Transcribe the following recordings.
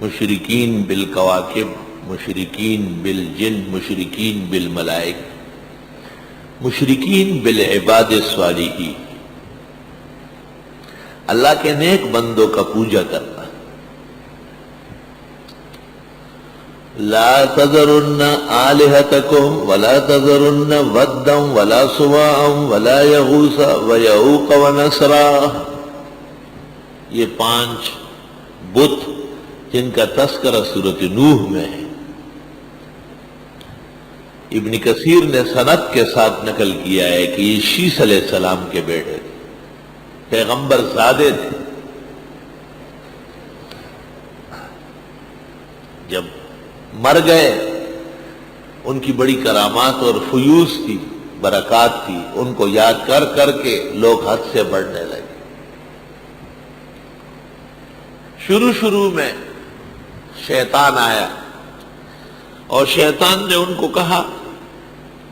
مشرکین بالکواکب، مشرکین بالجن، مشرکین بالملائک، مشرکین بالعباد الصالحین، اللہ کے نیک بندوں کا پوجا کرنا۔ لا تذرن آلہتکم ولا تذرن ودا ولا سواعا ولا یغوث ویعوق ونسرا، یہ 5 بت جن کا تذکرہ سورۃ نوح میں ہے۔ ابن کثیر نے سند کے ساتھ نقل کیا ہے کہ یہ شیث علیہ السلام کے بیٹے تھے، پیغمبر زادے تھے۔ جب مر گئے ان کی بڑی کرامات اور فیوز تھی، برکات تھی، ان کو یاد کر کر کے لوگ حد سے بڑھنے لگے۔ شروع میں شیطان آیا اور شیطان نے ان کو کہا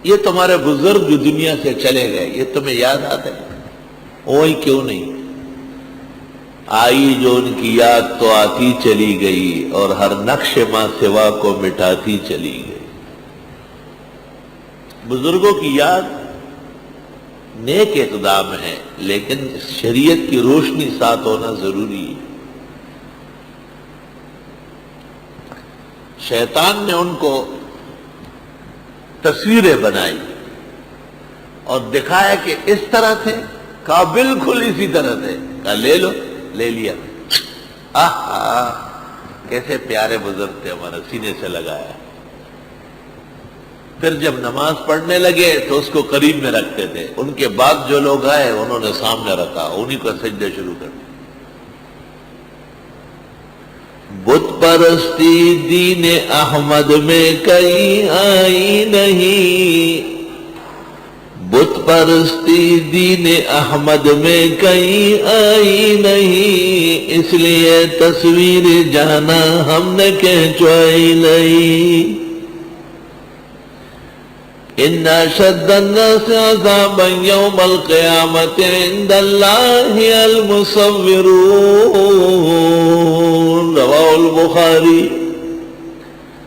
یہ تمہارے بزرگ جو دنیا سے چلے گئے یہ تمہیں یاد آتے ہیں؟ وہی کیوں نہیں آئی جو ان کی یاد تو آتی چلی گئی اور ہر نقش ماں سوا کو مٹاتی چلی گئی۔ بزرگوں کی یاد نیک اقدام ہے، لیکن شریعت کی روشنی ساتھ ہونا ضروری ہے۔ شیطان نے ان کو تصویریں بنائی اور دکھایا کہ اس طرح تھے، کہا بالکل اسی طرح تھے، کہا لے لو، لے لیا۔ کیسے پیارے بزرگ تھے، ہمارا سینے سے لگایا۔ پھر جب نماز پڑھنے لگے تو اس کو قریب میں رکھتے تھے، ان کے بعد جو لوگ آئے انہوں نے سامنے رکھا، انہی کو سجدے شروع کر دیے۔ بت پرستی دین احمد میں کہیں آئی نہیں، بت پرستی دین احمد میں کہیں آئی نہیں، اس لیے تصویر جانا ہم نے کھینچوائی نہیں۔ ان اشد الناس عذابا یوم القیامت عند اللہ المصورون، رواہ البخاری۔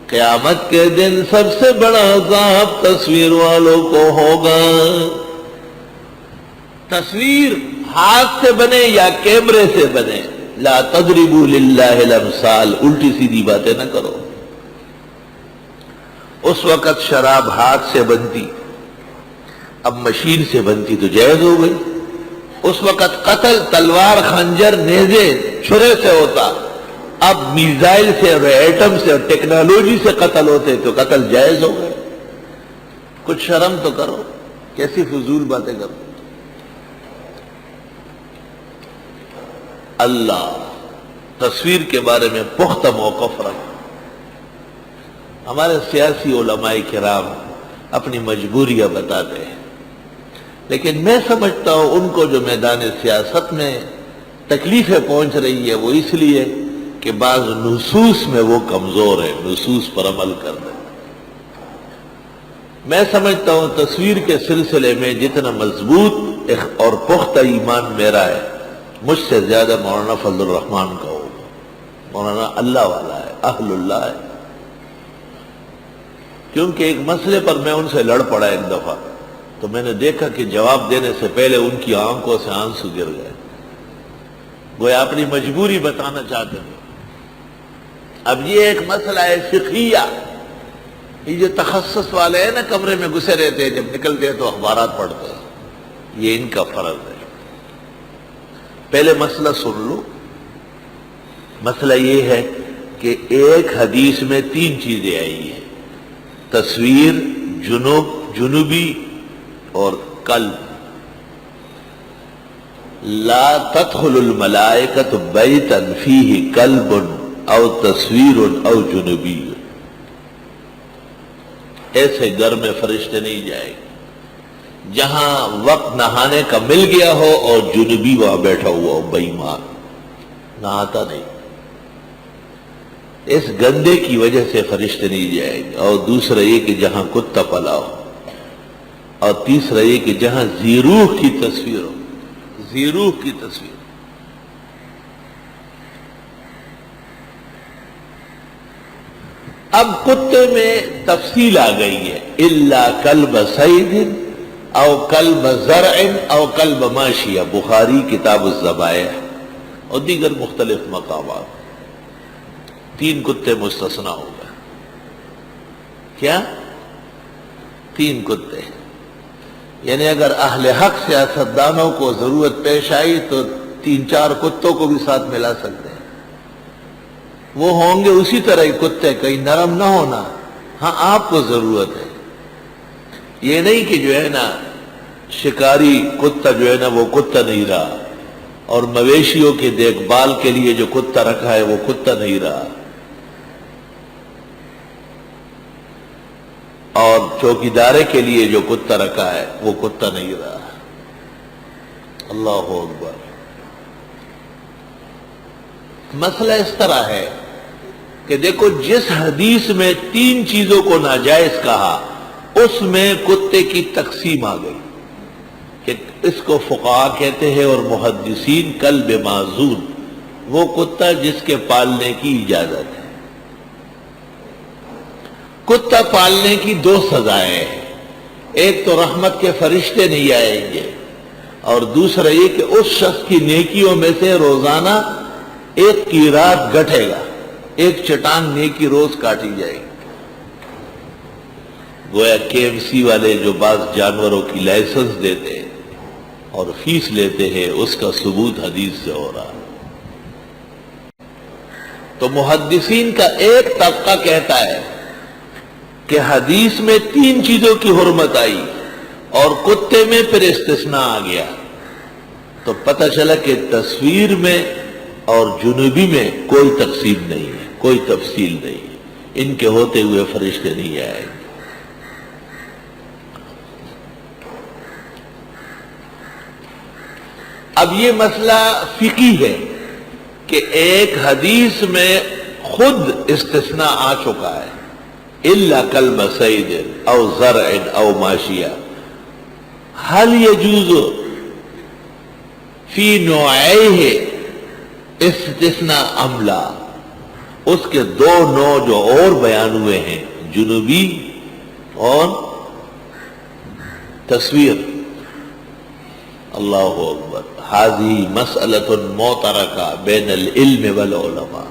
قیامت کے دن سب سے بڑا عذاب تصویر والوں کو ہوگا۔ تصویر ہاتھ سے بنے یا کیمرے سے بنے، لا تضربوا للہ الامثال، الٹی سیدھی باتیں نہ کرو۔ اس وقت شراب ہاتھ سے بنتی، اب مشین سے بنتی تو جائز ہو گئی۔ اس وقت قتل تلوار، خنجر، نیزے، چھرے سے ہوتا، اب میزائل سے اور ایٹم سے اور ٹیکنالوجی سے قتل ہوتے تو قتل جائز ہو گئے۔ کچھ شرم تو کرو، کیسی فضول باتیں کرو۔ اللہ تصویر کے بارے میں پختہ موقف رکھ۔ ہمارے سیاسی علماء کرام اپنی مجبوریاں بتاتے ہیں، لیکن میں سمجھتا ہوں ان کو جو میدان سیاست میں تکلیفیں پہنچ رہی ہے وہ اس لیے کہ بعض نصوص میں وہ کمزور ہے، نصوص پر عمل کر رہے ہیں۔ میں سمجھتا ہوں تصویر کے سلسلے میں جتنا مضبوط اور پختہ ایمان میرا ہے، مجھ سے زیادہ مولانا فضل الرحمان کا ہوگا۔ مولانا اللہ والا ہے، اہل اللہ ہے۔ کیونکہ ایک مسئلے پر میں ان سے لڑ پڑا ایک دفعہ، تو میں نے دیکھا کہ جواب دینے سے پہلے ان کی آنکھوں سے آنسو گر گئے، گویا اپنی مجبوری بتانا چاہتے ہیں۔ اب یہ ایک مسئلہ ہے فقہیہ، یہ جو تخصص والے ہیں نا کمرے میں گھسے رہتے ہیں، جب نکلتے ہیں تو اخبارات پڑھتے ہیں، یہ ان کا فرض ہے۔ پہلے مسئلہ سن لو۔ مسئلہ یہ ہے کہ ایک حدیث میں 3 چیزیں آئی ہیں: تصویر، جنوبی اور قلب۔ لا تدخل الملائکۃ بیتا فیہ قلب او تصویر او جنوبی، ایسے گھر میں فرشتے نہیں جائیں گے جہاں وقت نہانے کا مل گیا ہو اور جنوبی وہاں بیٹھا ہوا ہو، بے ایمان، نہاتا نہیں، اس گندے کی وجہ سے فرشتے نہیں جائیں گے۔ اور دوسرا یہ کہ جہاں کتا پلا ہو، اور تیسرا یہ کہ جہاں ذی روح کی تصویر ہو، ذی روح کی تصویر۔ اب کتے میں تفصیل آ گئی ہے، الا کلب صید او کلب زرع او کلب ماشیہ، بخاری کتاب الذبائح اور دیگر مختلف مقامات، 3 کتے مستثنا ہو گئے۔ کیا؟ 3 کتے، یعنی اگر اہل حق سیاستدانوں کو ضرورت پیش آئی تو 3-4 کتوں کو بھی ساتھ ملا سکتے ہیں۔ وہ ہوں گے اسی طرح ہی کتے، کہیں نرم نہ ہونا، ہاں آپ کو ضرورت ہے۔ یہ نہیں کہ جو ہے نا شکاری کتا جو ہے نا وہ کتا نہیں رہا، اور مویشیوں کے دیکھ بھال کے لیے جو کتا رکھا ہے وہ کتا نہیں رہا، اور چوکیدارے کے لیے جو کتا رکھا ہے وہ کتا نہیں رہا۔ اللہ اکبر۔ مسئلہ اس طرح ہے کہ دیکھو، جس حدیث میں 3 چیزوں کو ناجائز کہا اس میں کتے کی تقسیم آ گئی کہ اس کو فقہاء کہتے ہیں اور محدثین کلب معذور، وہ کتا جس کے پالنے کی اجازت ہے۔ کتا پالنے کی 2 سزائیں ہیں، ایک تو رحمت کے فرشتے نہیں آئیں گے، اور دوسرا یہ کہ اس شخص کی نیکیوں میں سے روزانہ 1 قیراط گھٹے گا، 1 چٹان نیکی روز کاٹی جائے گی۔ گویا KMC والے جو بعض جانوروں کی لائسنس دیتے ہیں اور فیس لیتے ہیں، اس کا ثبوت حدیث سے ہو رہا ہے۔ تو محدثین کا ایک طبقہ کہتا ہے کہ حدیث میں 3 چیزوں کی حرمت آئی اور کتے میں پھر استثناء آ گیا، تو پتہ چلا کہ تصویر میں اور جنوبی میں کوئی تقسیم نہیں ہے، کوئی تفصیل نہیں ہے، ان کے ہوتے ہوئے فرشتے نہیں آئے گے۔ اب یہ مسئلہ فقہی ہے کہ ایک حدیث میں خود استثناء آ چکا ہے، الا کلب صید او زرع او ماشیہ، هل يجوز فی نوعیہ استثناء ام لا؟ اس کے 2 نوع جو اور بیان ہوئے ہیں، جنوبی اور تصویر۔ اللہ اکبر۔ هذه مسألة معترکہ بین العلم والعلماء،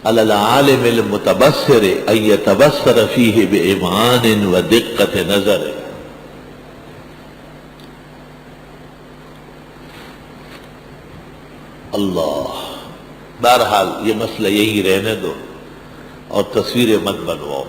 علی العالم المتبصر ان يتبصر فیہ بإمعان ودقت نظر۔ اللہ، بہرحال یہ مسئلہ یہی رہنے دو اور تصویریں مت بنواؤ۔